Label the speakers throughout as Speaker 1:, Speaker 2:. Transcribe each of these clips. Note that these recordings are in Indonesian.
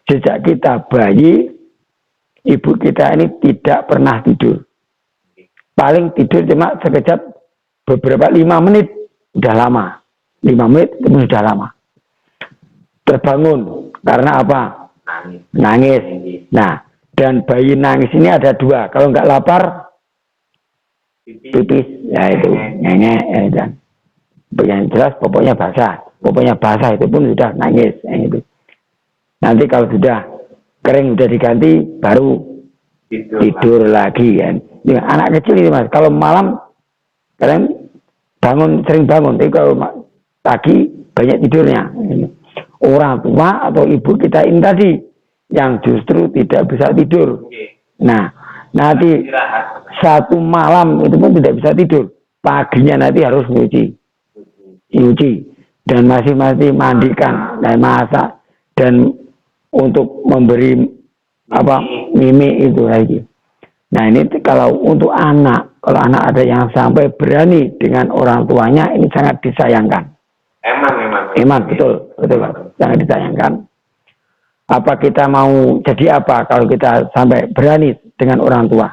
Speaker 1: sejak kita bayi, ibu kita ini tidak pernah tidur. Paling tidur cuma sekejap beberapa 5 menit, udah lama. 5 menit itu sudah lama. Terbangun karena apa? Nangis. Nah, dan bayi nangis ini ada 2. Kalau nggak lapar, pipis, ya itu nengek, ya itu. Yang jelas pokoknya basah itu pun sudah nangis, ya itu. Nanti kalau sudah kering sudah diganti, baru tidur lagi kan. Ya, anak kecil ini mas, kalau malam kalian sering bangun, tapi kalau pagi banyak tidurnya. Orang tua atau ibu kita ini tadi yang justru tidak bisa tidur. Nah, nanti satu malam itu pun tidak bisa tidur. Paginya nanti harus nyuci dan masih mandikan dan masak dan untuk memberi mimi itu lagi. Nah ini kalau untuk anak, kalau anak ada yang sampai berani dengan orang tuanya, ini sangat disayangkan. Emang betul Pak, sangat disayangkan. Apa kita mau jadi apa kalau kita sampai berani dengan orang tua?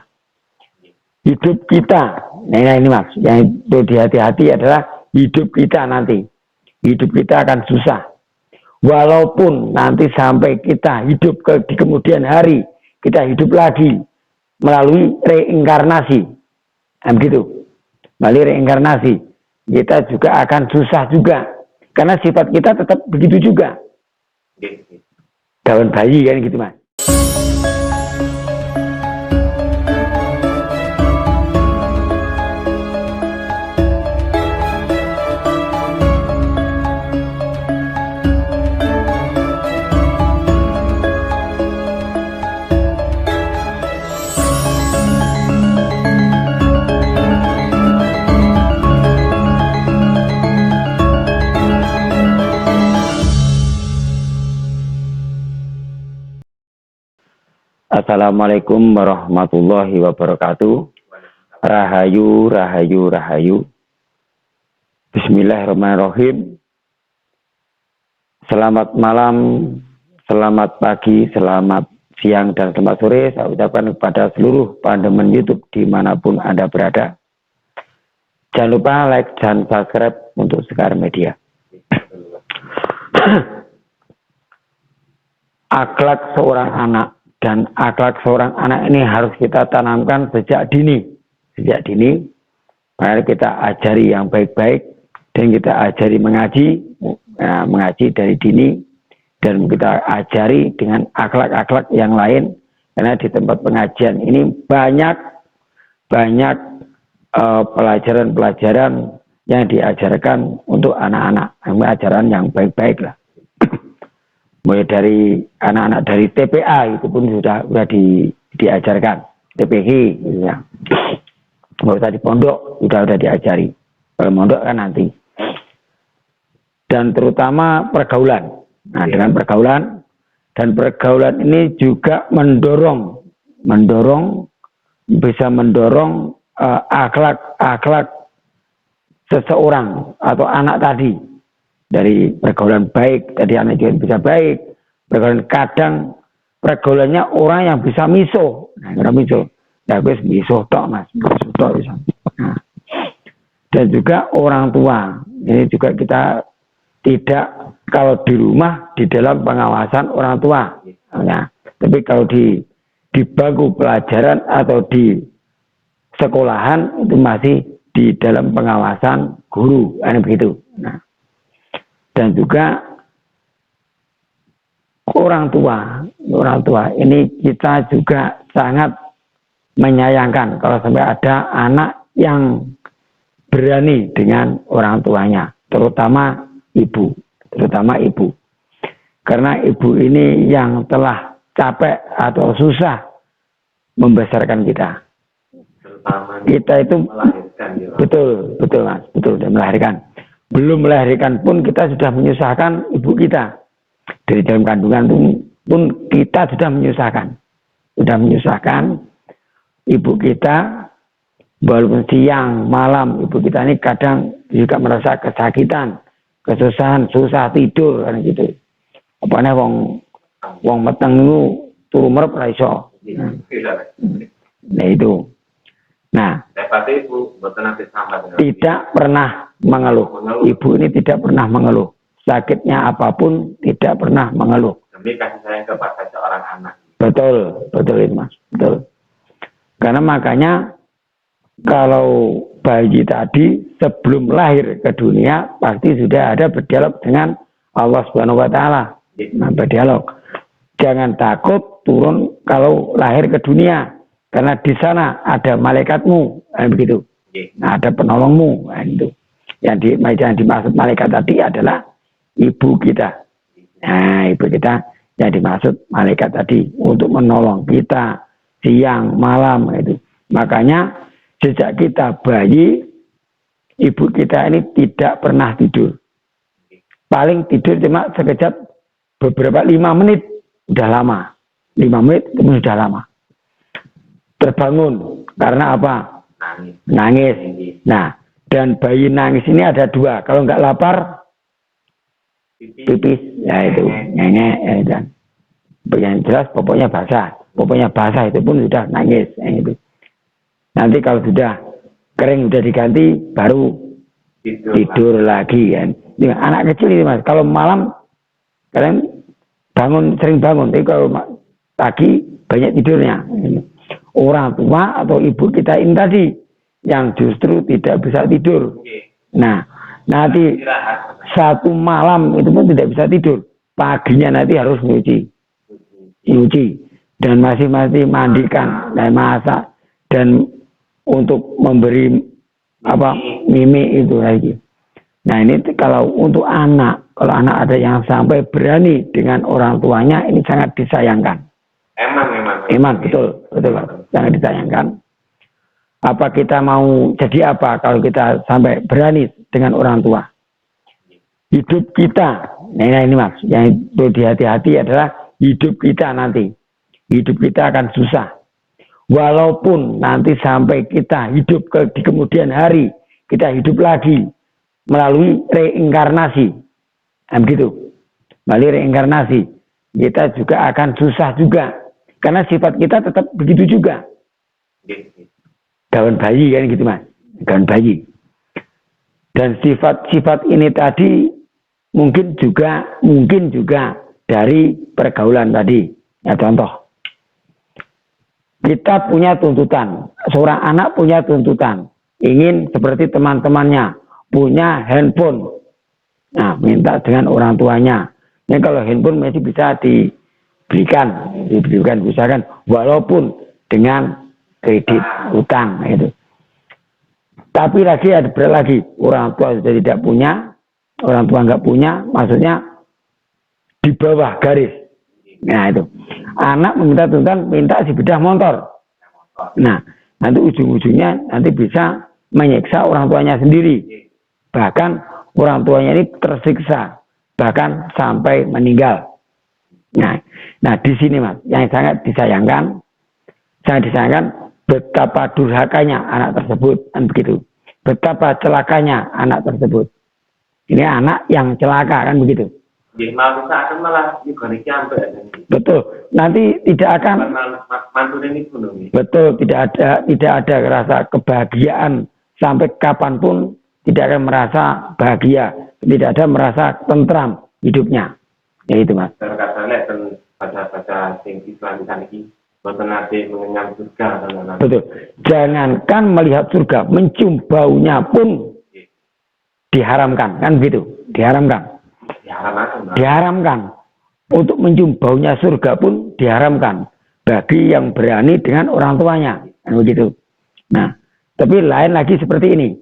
Speaker 1: Hidup kita, nah ini mas, yang perlu dihati-hati adalah hidup kita nanti. Hidup kita akan susah. Walaupun nanti sampai kita hidup di kemudian hari, kita hidup lagi melalui reinkarnasi. Nah, begitu. Melalui reinkarnasi, kita juga akan susah juga. Karena sifat kita tetap begitu juga. Daun bayi kan gitu mas. Assalamualaikum warahmatullahi wabarakatuh. Rahayu, rahayu, rahayu. Bismillahirrahmanirrahim. Selamat malam, selamat pagi, selamat siang, dan selamat sore. Saya ucapkan kepada seluruh pandemen YouTube dimanapun Anda berada. Jangan lupa like dan subscribe untuk Sekar Media. Akhlak seorang anak. Dan akhlak seorang anak ini harus kita tanamkan sejak dini. Sejak dini, mari kita ajari yang baik-baik. Dan kita ajari mengaji dari dini. Dan kita ajari dengan akhlak-akhlak yang lain. Karena di tempat pengajian ini banyak pelajaran-pelajaran yang diajarkan untuk anak-anak. Ajaran yang baik-baik lah. Mulai dari anak-anak dari TPA itu pun sudah diajarkan, TPH gitu ya. Nggak usah di pondok, sudah diajari. Kalau mondok kan nanti. Dan terutama pergaulan. Nah, dengan pergaulan ini juga bisa mendorong akhlak seseorang atau anak tadi. Dari pergaulan baik, tadi anak juga bisa baik. Pergaulannya orang yang bisa miso. Nah, orang miso. Ya, miso tok mas. Miso tok bisa. Nah. Dan juga orang tua. Ini juga kita tidak, kalau di rumah, di dalam pengawasan orang tua. Nah, tapi kalau di bangku pelajaran atau di sekolahan, itu masih di dalam pengawasan guru. Ini begitu. Nah. Dan juga orang tua ini kita juga sangat menyayangkan kalau sampai ada anak yang berani dengan orang tuanya, terutama ibu. Karena ibu ini yang telah capek atau susah membesarkan kita. Kita itu betul mas, dan melahirkan. Belum melahirkan pun kita sudah menyusahkan ibu kita. Dari dalam kandungan pun kita sudah menyusahkan. Ibu kita, walaupun siang, malam, ibu kita ini kadang juga merasa kesakitan, kesusahan, susah tidur, kan gitu. Apalagi Wong meteng itu turu merep ora iso. Nah itu. Nah, tidak pernah mengeluh. Ibu ini tidak pernah mengeluh. Sakitnya apapun tidak pernah mengeluh.
Speaker 2: Demi kasih sayang kepada seorang anak.
Speaker 1: Betul, betul itu Mas. Betul. Karena makanya kalau bayi tadi sebelum lahir ke dunia pasti sudah ada berdialog dengan Allah Subhanahu wa taala. Nah, berdialog. Jangan takut turun kalau lahir ke dunia karena di sana ada malaikatmu, begitu. Nah, ada penolongmu, itu. Yang dimaksud malaikat tadi adalah ibu kita. Nah, ibu kita yang dimaksud malaikat tadi untuk menolong kita siang, malam, itu. Makanya sejak kita bayi, ibu kita ini tidak pernah tidur. Paling tidur cuma sekejap beberapa 5 menit, udah lama. 5 menit kemudian sudah lama. Terbangun karena apa? Nangis. Nah, dan bayi nangis ini ada 2. Kalau nggak lapar, pipis, ya itu, ngenge, dan yang jelas pokoknya basah itu pun sudah nangis, itu. Nanti kalau sudah kering sudah diganti, baru tidur lagi kan. Ini anak kecil ini Mas, kalau malam kalian sering bangun, tapi kalau pagi banyak tidurnya. Orang tua atau ibu kita ini tadi yang justru tidak bisa tidur. Nah, nanti satu malam itu pun tidak bisa tidur. Paginya nanti harus nyuci dan masih mandikan dan masak dan untuk memberi mimi itu lagi. Nah, ini kalau untuk anak, kalau anak ada yang sampai berani dengan orang tuanya, ini sangat disayangkan. Eman, betul, sangat disayangkan. Apa kita mau jadi apa kalau kita sampai berani dengan orang tua? Hidup kita, nah ini Mas, yang perlu dihati-hati adalah hidup kita nanti. Hidup kita akan susah. Walaupun nanti sampai kita hidup di kemudian hari, kita hidup lagi melalui reinkarnasi. Nah, begitu. Melalui reinkarnasi, kita juga akan susah juga. Karena sifat kita tetap begitu juga. Gawan bayi kan gitu Mas. Gawan bayi. Dan sifat-sifat ini tadi mungkin juga dari pergaulan tadi. Ya contoh. Kita punya tuntutan. Seorang anak punya tuntutan. Ingin seperti teman-temannya. Punya handphone. Nah, minta dengan orang tuanya. Ini kalau handphone masih bisa diberikan misalkan walaupun dengan kredit utang itu. Tapi ada lagi orang tua sudah tidak punya, orang tua nggak punya, maksudnya di bawah garis. Nah itu anak meminta tuntutan minta sepeda motor. Nah nanti ujung-ujungnya nanti bisa menyiksa orang tuanya sendiri. Bahkan orang tuanya ini tersiksa, bahkan sampai meninggal. Nah di sini Mas, yang sangat disayangkan betapa durhakanya anak tersebut, kan begitu. Betapa celakanya anak tersebut. Ini anak yang celaka, kan begitu. Betul. Nanti tidak akan. Betul, tidak ada rasa kebahagiaan sampai kapanpun, tidak akan merasa bahagia, tidak ada merasa tentram hidupnya. Ya itu Mas. Baca Islam ini mengenyam surga. Betul. Jangankan melihat surga, mencium baunya pun diharamkan, kan begitu? Diharamkan. Untuk mencium baunya surga pun diharamkan bagi yang berani dengan orang tuanya, kan begitu. Nah, tapi lain lagi seperti ini.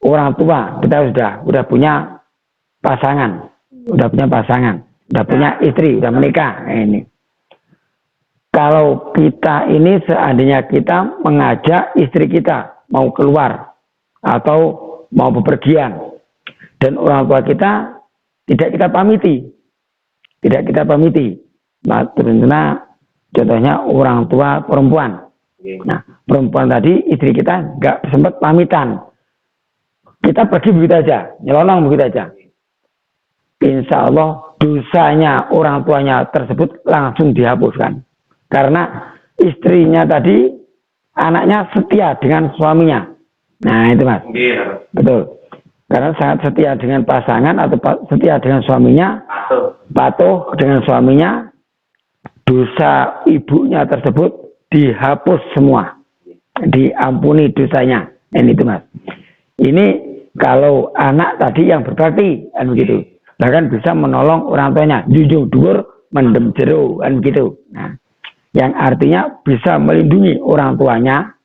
Speaker 1: Orang tua kita sudah punya pasangan, udah punya istri, udah menikah. Ini. Kalau kita ini seandainya kita mengajak istri kita mau keluar atau mau bepergian dan orang tua kita tidak kita pamiti. Nah, contohnya orang tua perempuan. Nah, perempuan tadi istri kita nggak sempat pamitan. Kita pergi begitu aja, nyelonong begitu aja. Insya Allah dosanya orang tuanya tersebut langsung dihapuskan. Karena istrinya tadi, anaknya setia dengan suaminya. Nah itu mas, betul. Karena sangat setia dengan pasangan atau setia dengan suaminya, patuh dengan suaminya, dosa ibunya tersebut dihapus semua, diampuni dosanya. Ini itu mas. Ini kalau anak tadi yang berbakti, kan begitu. Bahkan bisa menolong orang tuanya, junjung dhuwur mendem jero, kan begitu. Nah, yang artinya bisa melindungi orang tuanya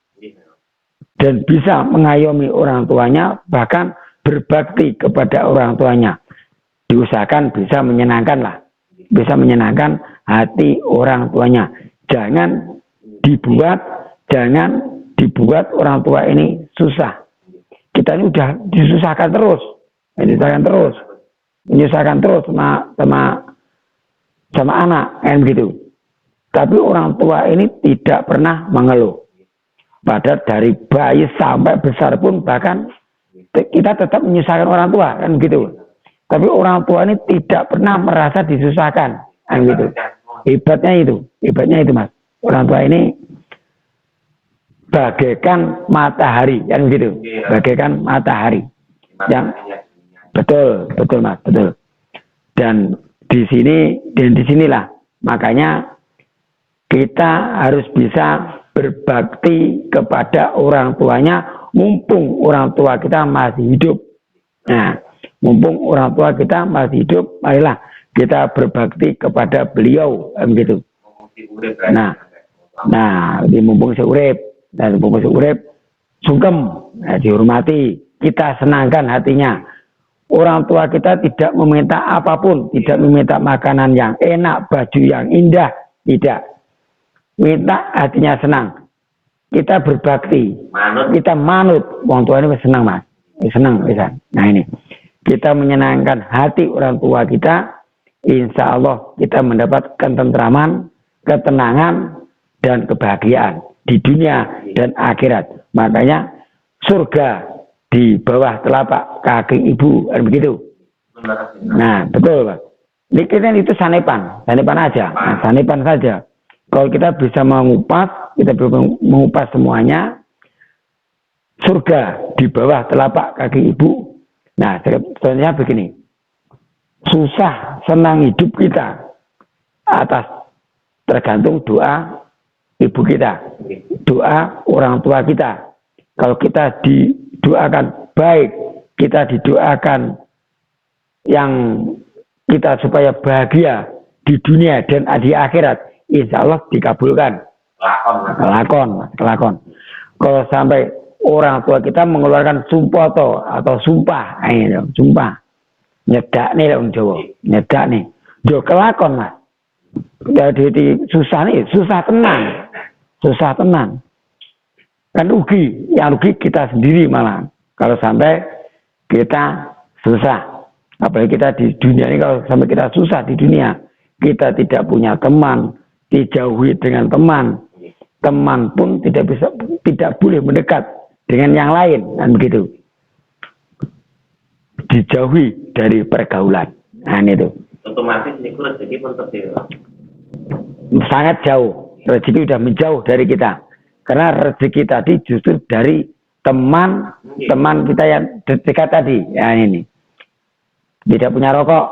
Speaker 1: dan bisa mengayomi orang tuanya, bahkan berbakti kepada orang tuanya. Diusahakan bisa menyenangkan lah, bisa menyenangkan hati orang tuanya. Jangan dibuat orang tua ini susah. Kita ini udah disusahkan terus, menyusahkan terus sama anak, kan begitu. Tapi orang tua ini tidak pernah mengeluh. Padahal dari bayi sampai besar pun bahkan kita tetap menyusahkan orang tua, kan begitu. Tapi orang tua ini tidak pernah merasa disusahkan, kan gitu. Hebatnya itu mas. Orang tua ini bagaikan matahari, kan gitu. Bagaikan matahari. Yang betul mas, betul. Dan di sinilah makanya kita harus bisa berbakti kepada orang tuanya mumpung orang tua kita masih hidup. Nah, mumpung orang tua kita masih hidup, marilah kita berbakti kepada beliau, begitu. Nah, di mumpung seurip dan mumpung seurip sungkem, dihormati, kita senangkan hatinya. Orang tua kita tidak meminta apapun, tidak meminta makanan yang enak, baju yang indah, tidak. Minta hatinya senang. Kita berbakti, kita manut. Orang tua ini senang mas, senang bisa. Nah ini, kita menyenangkan hati orang tua kita, insya Allah kita mendapatkan ketentraman, ketenangan, dan kebahagiaan di dunia dan akhirat. Makanya surga di bawah telapak kaki ibu, begitu. Nah betul pak. Ini itu sanepan aja, nah, sanepan saja. Kalau kita bisa mengupas semuanya, surga di bawah telapak kaki ibu. Nah, contohnya begini, susah senang hidup kita atas tergantung doa ibu kita, doa orang tua kita. Kalau kita didoakan baik, kita didoakan yang kita supaya bahagia di dunia dan di akhirat, insya Allah dikabulkan. Kelakon. Kalau sampai orang tua kita mengeluarkan sumpoto atau sumpah, sumpah, nyedak nih orang Jawa, nyedak nih, jo kelakon mas. Jadi susah tenang. Kan yang rugi kita sendiri malah. Kalau sampai kita susah, apalagi kita di dunia ini, kalau sampai kita susah di dunia, kita tidak punya teman, dijauhi dengan teman pun tidak boleh mendekat dengan yang lain, kan begitu. Dijauhi dari pergaulan. Nah itu.
Speaker 2: Otomatis niku rezeki pun
Speaker 1: sangat jauh. Rezeki sudah menjauh dari kita. Karena rezeki tadi justru dari teman kita yang dekat tadi. Ya ini. Tidak punya rokok.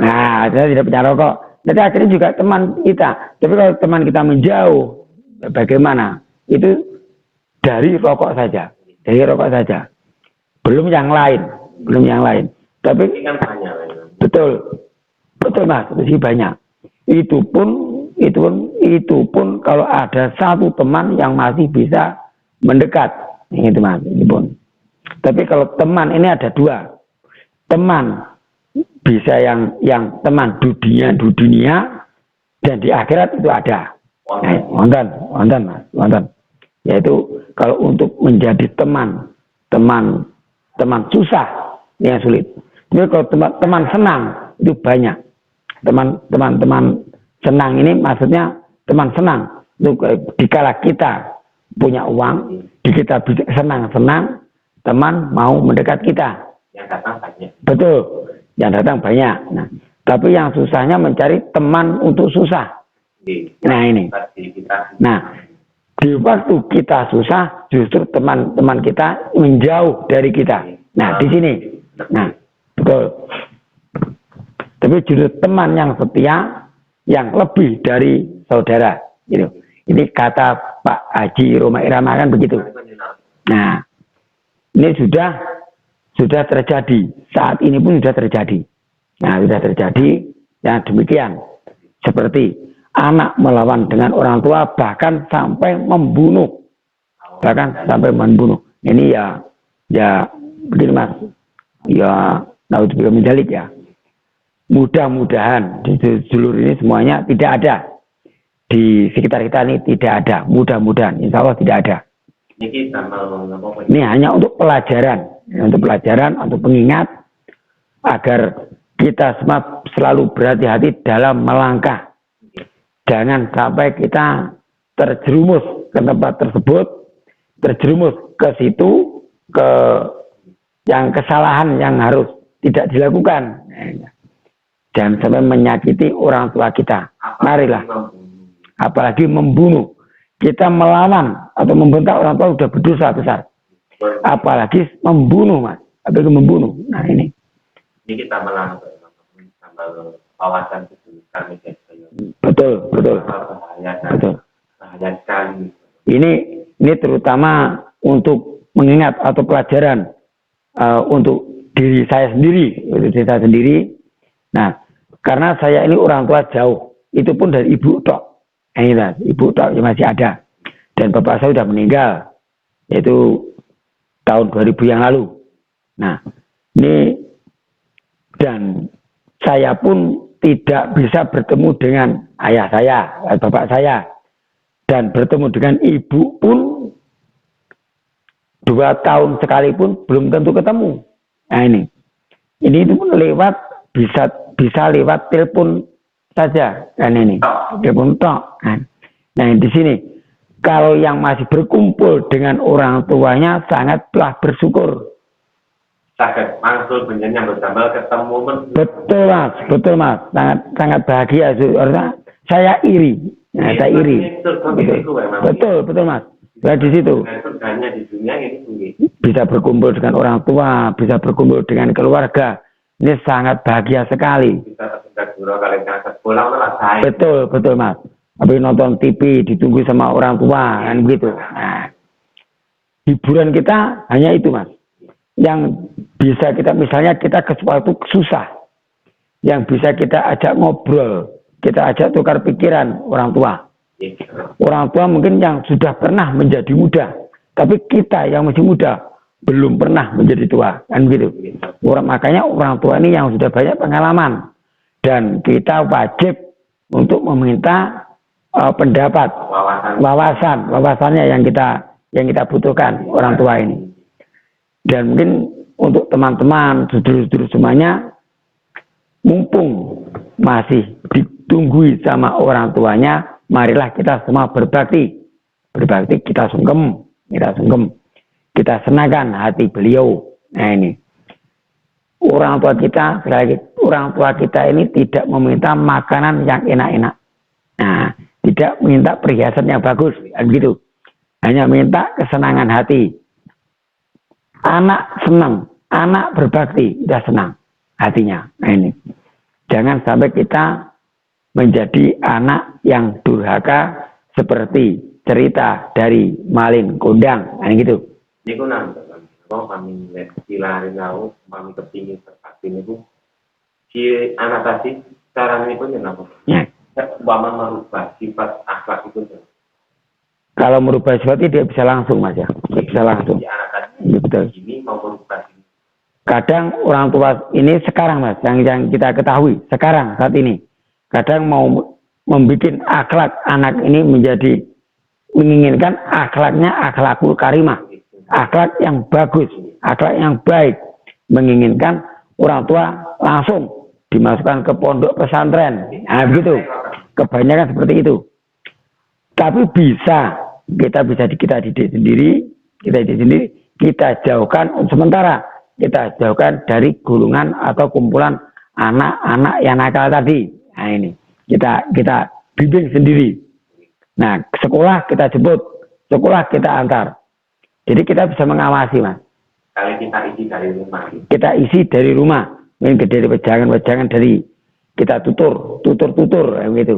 Speaker 1: Nah, saya tidak punya rokok. Jadi akhirnya juga teman kita. Tapi kalau teman kita menjauh, bagaimana? Itu dari rokok saja. Belum yang lain. Tapi
Speaker 2: kan banyak.
Speaker 1: Betul mas, rezeki banyak. Itu pun kalau ada satu teman yang masih bisa mendekat, itu mas, itu pun. Tapi kalau teman ini ada dua. Teman bisa yang teman dunia dan di akhirat itu ada. Wonten. Yaitu kalau untuk menjadi teman susah yang sulit. Tapi kalau teman senang itu banyak. Teman senang ini maksudnya teman senang. Itu dikala kita punya uang, kita senang, teman mau mendekat kita.
Speaker 2: Yang datang banyak.
Speaker 1: Betul, yang datang banyak. Nah, Tapi yang susahnya mencari teman untuk susah. Nah ini. Nah, di waktu kita susah, justru teman-teman kita menjauh dari kita. Nah, di sini. Nah, betul. Tapi justru teman yang setia, yang lebih dari saudara. Gitu. Ini kata Pak Haji Roma Irama kan begitu. Nah, ini sudah terjadi. Saat ini pun sudah terjadi. Nah, sudah terjadi yang demikian. Seperti anak melawan dengan orang tua, bahkan sampai membunuh. Bahkan sampai membunuh. Ini ya begini mas. Ya, naudzubillah min dzalik ya. Mudah-mudahan di seluruh ini semuanya tidak ada. Di sekitar kita ini tidak ada. Mudah-mudahan. Insya Allah tidak ada. Ini hanya untuk pelajaran. Untuk pelajaran, untuk pengingat. Agar kita semua selalu berhati-hati dalam melangkah. Jangan sampai kita terjerumus ke tempat tersebut, terjerumus ke situ, ke yang kesalahan yang harus tidak dilakukan. Jangan sampai menyakiti orang tua kita. Marilah. Apalagi membunuh. Kita melawan atau membentak orang tua sudah berdosa besar. Apalagi membunuh, mas. Apalagi membunuh. Nah ini.
Speaker 2: Ini kita melawan kawasan itu kami
Speaker 1: betul. Betul.
Speaker 2: Bahaya sekali.
Speaker 1: Ini terutama untuk mengingat atau pelajaran untuk diri saya sendiri. Nah, karena saya ini orang tua jauh, itu pun dari ibu tok. Ini ibu tok yang masih ada. Dan bapak saya sudah meninggal, yaitu tahun 2000 yang lalu. Nah, ini dan saya pun tidak bisa bertemu dengan ayah saya, bapak saya. Dan bertemu dengan ibu pun 2 tahun sekalipun belum tentu ketemu. Nah ini itu pun lewat bisa lewat telepon saja kan ini. Telepon tok. Nah di sini kalau yang masih berkumpul dengan orang tuanya sangatlah bersyukur.
Speaker 2: Sangat mangsul benjanya bersama ketemu.
Speaker 1: Betul mas, sangat bahagia. Saya iri. Nah, saya iri. Betul mas. Saya di situ. Bisa berkumpul dengan orang tua, bisa berkumpul dengan keluarga. Ini sangat bahagia sekali. Betul mas. Habis nonton TV ditunggu sama orang tua kan begitu. Nah, hiburan kita hanya itu mas. Yang bisa kita misalnya kita ke suatu susah, yang bisa kita ajak ngobrol, kita ajak tukar pikiran orang tua. Orang tua mungkin yang sudah pernah menjadi muda, tapi kita yang masih muda belum pernah menjadi tua, kan gitu. Makanya orang tua ini yang sudah banyak pengalaman dan kita wajib untuk meminta pendapat, wawasannya yang kita butuhkan orang tua ini. Dan mungkin untuk teman-teman, saudara-saudara semuanya, mumpung masih ditunggu sama orang tuanya, marilah kita semua berbakti. Berbakti kita sungkem. Kita senangkan hati beliau. Nah ini. Orang tua kita ini tidak meminta makanan yang enak-enak. Nah, tidak minta perhiasan yang bagus, gitu. Hanya minta kesenangan hati. Anak senang, anak berbakti, sudah senang hatinya. Nah ini. Jangan sampai kita menjadi anak yang durhaka seperti cerita dari Malin Kundang. Nah gitu.
Speaker 2: Ini aku nambah, kalau kami lihat silarin tahu, kami kepingin berbakti ini bu. Si anak tadi, cara ini pun yang apa? Ya. Umpama merubah sifat akhlak itu.
Speaker 1: Kalau merubah sifat tidak bisa langsung mas ya, tidak bisa langsung. Ya, betul.
Speaker 2: Ini mau merubah ini.
Speaker 1: Kadang orang tua ini sekarang mas, yang kita ketahui sekarang saat ini, kadang mau membuat akhlak anak ini menginginkan akhlaknya akhlakul karimah, akhlak yang bagus, akhlak yang baik, menginginkan orang tua langsung dimasukkan ke pondok pesantren, nah begitu, kebanyakan seperti itu. Tapi kita didik sendiri, kita jauhkan sementara, kita jauhkan dari gulungan atau kumpulan anak-anak yang nakal tadi. Nah ini kita bimbing sendiri. Nah sekolah kita jemput, sekolah kita antar. Jadi kita bisa mengawasi mas.
Speaker 2: Kali kita isi dari rumah.
Speaker 1: Kita isi dari rumah, mungkin dari wejangan dari kita tutur gitu.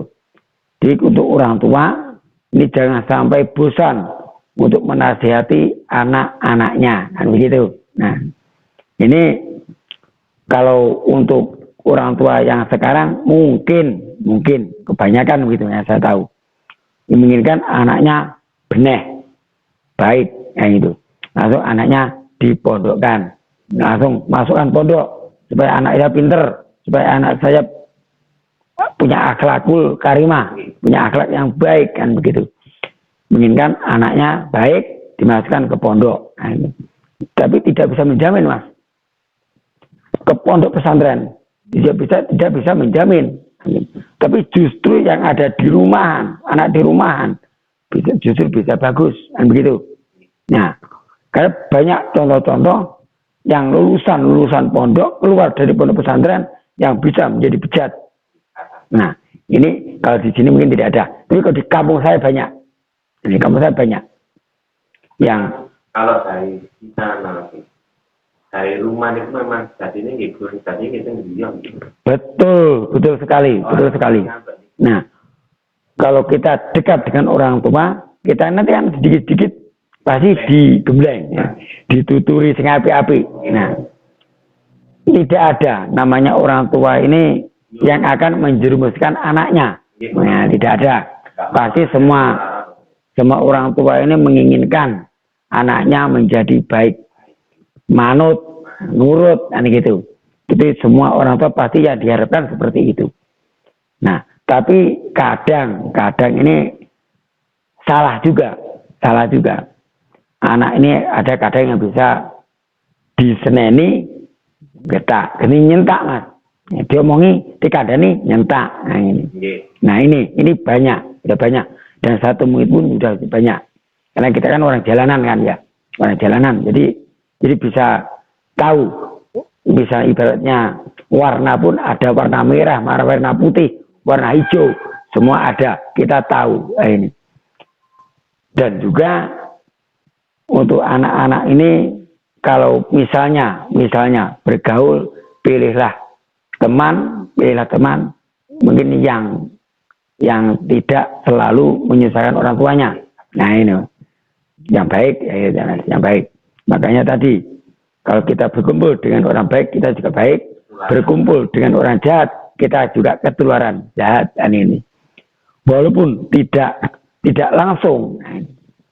Speaker 1: Jadi untuk orang tua ini jangan sampai bosan untuk menasihati anak-anaknya, kan begitu. Nah ini kalau untuk orang tua yang sekarang mungkin kebanyakan begitu ya saya tahu menginginkan anaknya benih baik kayak gitu, langsung anaknya dipondokkan, langsung masukkan pondok supaya anak saya pinter, supaya anak saya punya akhlakul karimah, punya akhlak yang baik kan begitu. Menginginkan anaknya baik dimasukkan ke pondok. Nah, ini. Tapi tidak bisa menjamin mas. Ke pondok pesantren tidak bisa menjamin. Tapi justru yang ada di rumahan, anak di rumahan justru bisa bagus kan begitu. Nah, karena banyak contoh-contoh yang lulusan pondok keluar dari pondok pesantren yang bisa menjadi bejat. Nah, ini kalau di sini mungkin tidak ada. Tapi kalau di kampung saya banyak. Di kampung saya banyak. Yang
Speaker 2: kalau dari kita nanti dari rumah itu memang jadinya gitu, jadinya gitu diam.
Speaker 1: Betul sekali. Nah, kalau kita dekat dengan orang tua, kita nanti kan sedikit-sedikit pasti digembleng, ya, dituturi sing api-api. Nah, tidak ada namanya orang tua ini yang akan menjerumuskan anaknya. Nah, tidak ada. Pasti semua orang tua ini menginginkan anaknya menjadi baik, manut, nurut, kan gitu. Jadi semua orang tua pasti ya diharapkan seperti itu. Nah, tapi kadang ini salah juga. Anak ini ada kadang yang bisa diseneni, getak, ini nyentak mas. Dia omongi, dikadani nyentak. Nah ini banyak, udah banyak. Dan satu murid pun sudah banyak. Karena kita kan orang jalanan kan ya, orang jalanan. Jadi bisa tahu, bisa ibaratnya warna pun ada warna merah, warna putih, warna hijau, semua ada. Kita tahu ini. Dan juga untuk anak-anak ini kalau misalnya bergaul, pilihlah teman mungkin yang tidak selalu menyusahkan orang tuanya. Nah ini yang baik, yang baik. Makanya tadi kalau kita berkumpul dengan orang baik, kita juga baik. Berkumpul dengan orang jahat, kita juga ketularan jahat. Dan ini walaupun tidak langsung,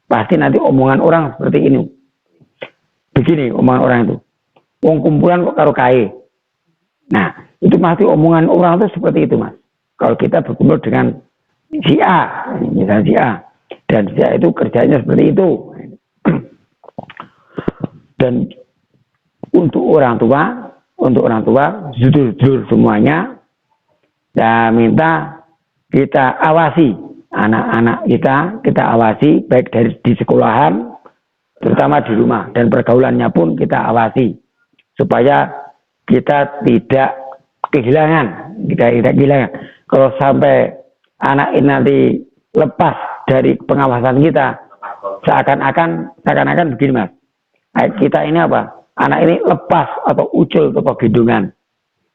Speaker 1: pasti nanti omongan orang seperti ini. Begini omongan orang itu, wong kumpulan kok karo kae. Nah, itu pasti omongan orang itu seperti itu, mas. Kalau kita berkumpul dengan si A, misalnya si A, dan si A itu kerjanya seperti itu. Dan untuk orang tua, jujur semuanya, saya minta kita awasi anak-anak kita awasi baik di sekolahan, terutama di rumah, dan pergaulannya pun kita awasi supaya kita tidak kehilangan. Kalau sampai anak ini nanti lepas dari pengawasan kita, seakan-akan begini mas, kita ini apa? Anak ini lepas atau ucul atau gendongan,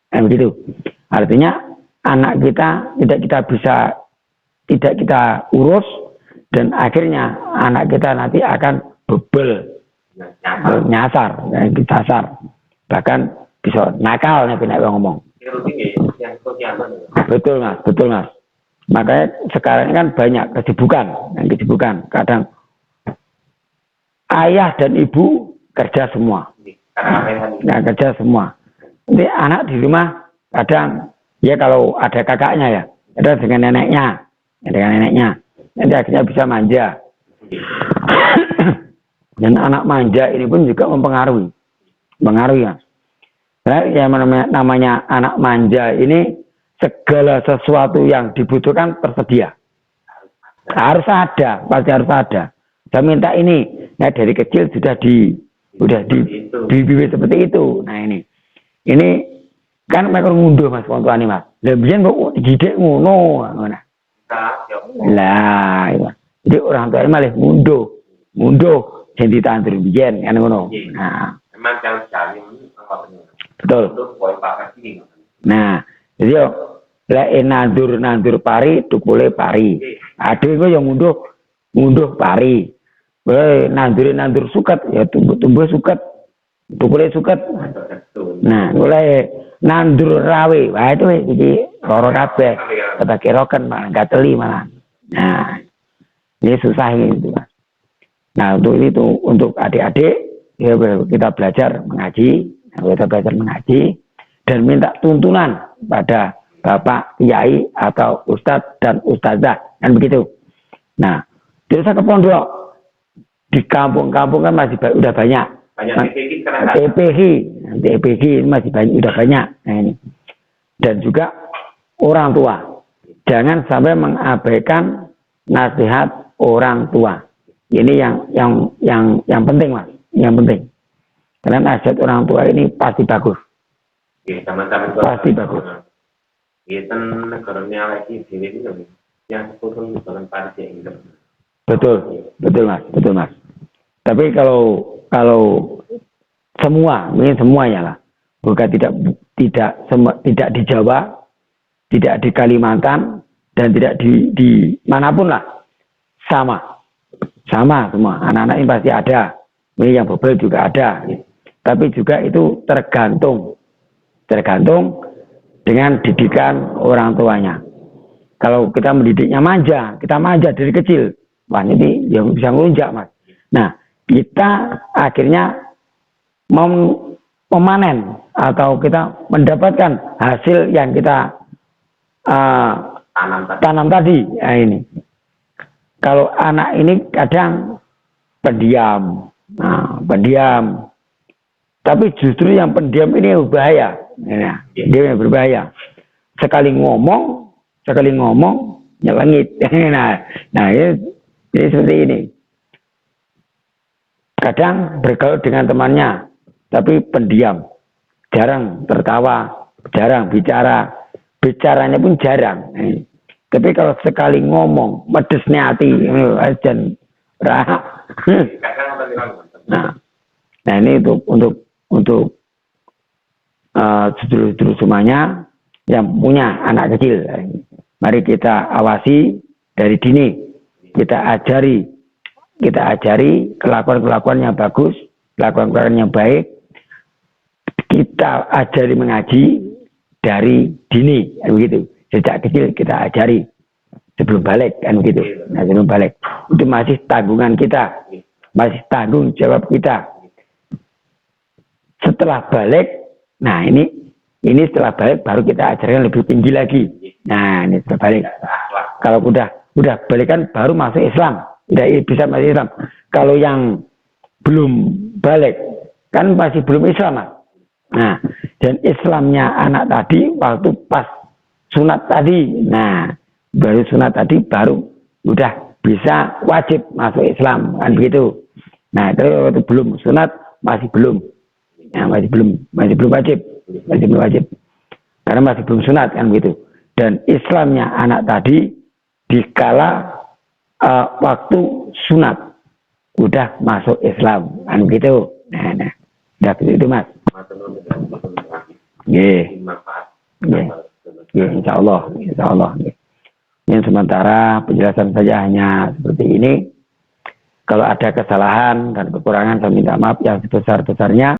Speaker 1: begitu. Artinya anak kita tidak kita urus, dan akhirnya anak kita nanti akan bebel, nyasar, bahkan bisa nakal nih kena ngomong. Betul mas. Makanya sekarang ini kan banyak kesibukan. Kadang ayah dan ibu kerja semua. Nanti anak di rumah kadang ya kalau ada kakaknya ya, ada dengan neneknya. Nanti akhirnya bisa manja. Dan anak manja ini pun juga mempengaruhi ya. Karena yang namanya anak manja ini segala sesuatu yang dibutuhkan tersedia. Harus ada, pasti harus ada. Saya minta ini, ya dari kecil sudah dibibit seperti itu. Nah ini kan mereka ngunduh mas kontuane mas. Lah biyen kok dididik ngono ngono. Lah iya. Jadi orang tua malah ngunduh sing ditandur biyen kan ngono. Nah,
Speaker 2: memang kalau jamin apa
Speaker 1: betul. Nah, jadi yo lek nandur pari tukule pari. Ade iku yo ngunduh pari. Wae nandur suket ya tumbuh suket. Tukule suket. Nah, mulai nandur rawe. Wah itu iki loro kabeh. Sebagai roken malah gateli malah. Nah, ini susah itu, Mas. Nah, untuk adik-adik ya kita belajar mengaji dan minta tuntunan pada Bapak Kiai atau Ustadz dan Ustazah kan begitu. Nah, desa ke pondok di kampung-kampung kan masih udah banyak TPG masih banyak, udah banyak. Nah, ini. Dan juga orang tua jangan sampai mengabaikan nasihat orang tua. Ini yang penting mas, yang penting. Karena nasihat orang tua ini pasti bagus. Pasti bagus.
Speaker 2: Kita negaranya lagi di sini yang sepuluh bukan partai ini.
Speaker 1: Betul mas. Tapi kalau mungkin semuanya lah, bukan tidak di Jawa, tidak di Kalimantan, dan tidak di manapun lah, sama semua. Anak-anak ini pasti ada, ini yang bebel juga ada, tapi juga itu tergantung dengan didikan orang tuanya. Kalau kita mendidiknya kita manja dari kecil, wah ini yang bisa ngelunjak mas. Nah, kita akhirnya memanen atau kita mendapatkan hasil yang kita tanam tadi. Nah, ini. Kalau anak ini kadang pendiam, tapi justru yang pendiam ini berbahaya. Nah, dia yang berbahaya. Sekali ngomong nyelengit. Nah ini seperti ini. Kadang bergaul dengan temannya, tapi pendiam, jarang tertawa, jarang bicaranya pun jarang. Tapi kalau sekali ngomong, medesnya hati, ajan nah ini untuk judul semuanya yang punya anak kecil. Mari kita awasi dari dini, kita ajari kelakuan yang bagus, kelakuan yang baik. Kita ajari mengaji dari dini, begitu. Sejak kecil kita ajari sebelum balik, kan begitu. Nah, sebelum balik itu masih tanggungan kita, masih tanggung jawab kita. Setelah balik, nah ini setelah balik baru kita ajarkan lebih tinggi lagi. Nah, ini setelah balik. Kalau udah balikan baru masuk Islam. Udah bisa masuk Islam. Kalau yang belum balik kan masih belum Islam, Mas. Nah, dan Islamnya anak tadi waktu pas sunat tadi. Nah, baru sunat tadi baru udah bisa wajib masuk Islam, kan begitu. Nah, kalau waktu belum sunat masih belum. Nah, masih belum wajib. Karena masih belum sunat, kan begitu. Dan Islamnya anak tadi dikala waktu sunat udah masuk Islam, kan begitu. Nah, udah begitu mas. Insya Allah. Yang sementara penjelasan saja hanya seperti ini. Kalau ada kesalahan dan kekurangan saya minta maaf yang sebesar-besarnya.